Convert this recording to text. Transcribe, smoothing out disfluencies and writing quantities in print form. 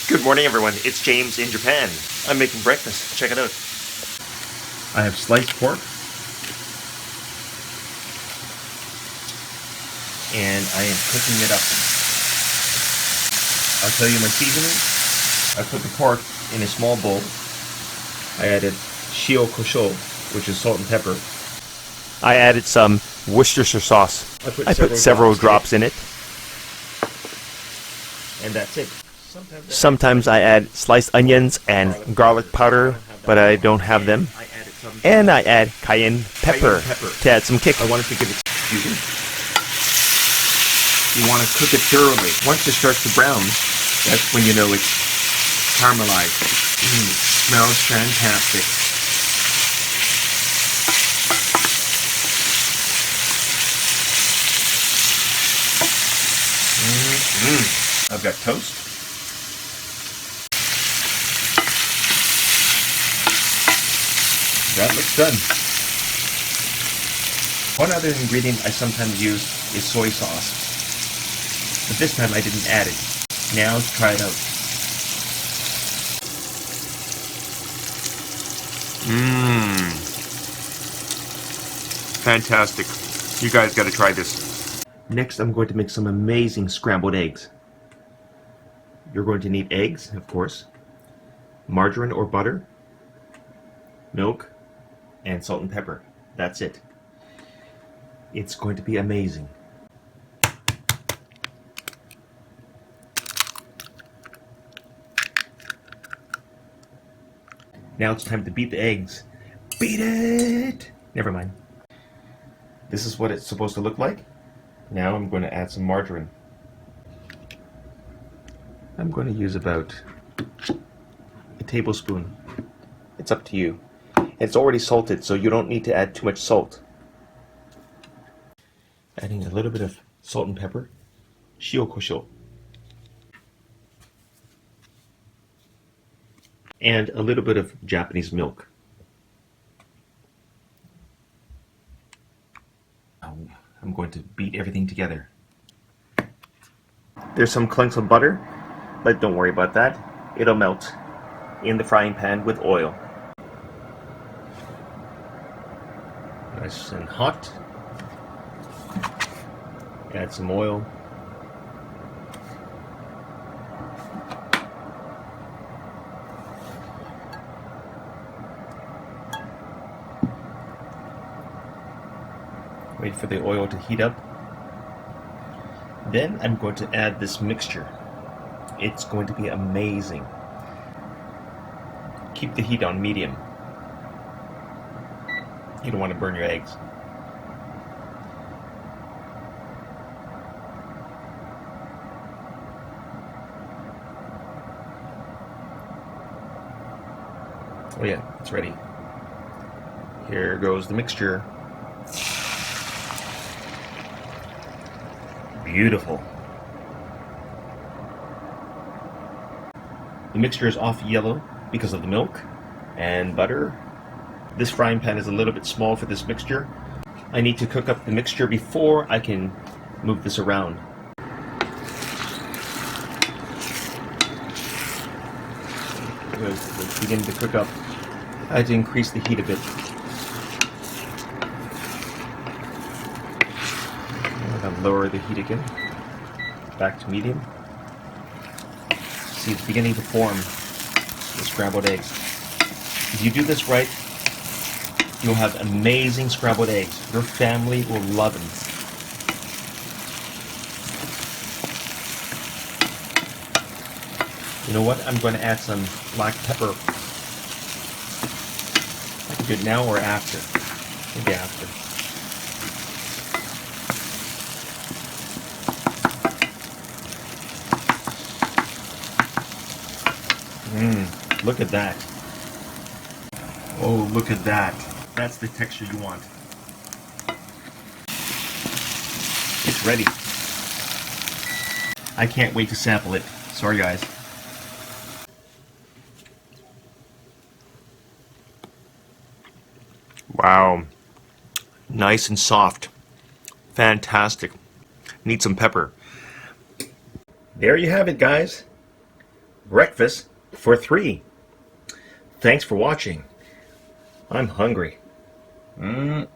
Good morning, everyone. It's James in Japan. I'm making breakfast. Check it out. I have sliced pork, and I am cooking it up. I'll tell you my seasoning. I put the pork in a small bowl. I added shio kosho, which is salt and pepper. I added some Worcestershire sauce. I put several drops in it. And that's it. Sometimes I add sliced onions and garlic powder, but I don't have them. And I add cayenne pepper to add some kick. I wanted to give it fusion. You want to cook it thoroughly. Once it starts to brown, that's when you know it's caramelized. Smells fantastic. I've got toast. That looks done. One other ingredient I sometimes use is soy sauce, but this time I didn't add it. Now let's try it out. Fantastic. You guys got to try this. Next I'm going to make some amazing scrambled eggs. You're going to need eggs, of course, margarine or butter, milk, and salt and pepper. That's it. It's going to be amazing. Now it's time to beat the eggs. Beat it! Never mind. This is what it's supposed to look like. Now I'm going to add some margarine. I'm going to use about a tablespoon. It's up to you. It's already salted, so you don't need to add too much salt. Adding a little bit of salt and pepper, shio kosho, and a little bit of Japanese milk. I'm going to beat everything together. There's some clumps of butter, but don't worry about that. It'll melt in the frying pan with oil. Nice and hot. Add some oil. Wait for the oil to heat up. Then I'm going to add this mixture. It's going to be amazing. Keep the heat on medium. You don't want to burn your eggs. Oh yeah, it's ready. Here goes the mixture. Beautiful. The mixture is off yellow because of the milk and butter. This frying pan is a little bit small for this mixture. I need to cook up the mixture before I can move this around. It's beginning to cook up. I had to increase the heat a bit. And I'll lower the heat again. Back to medium. See, it's beginning to form the scrambled eggs. If you do this right, you'll have amazing scrambled eggs. Your family will love them. You know what? I'm going to add some black pepper. I can do it now or after. Maybe after. Look at that. Oh, look at that. That's the texture you want. It's ready. I can't wait to sample it. Sorry, guys. Wow. Nice and soft. Fantastic. Need some pepper. There you have it, guys. breakfast for 3. Thanks for watching. I'm hungry. Mmm.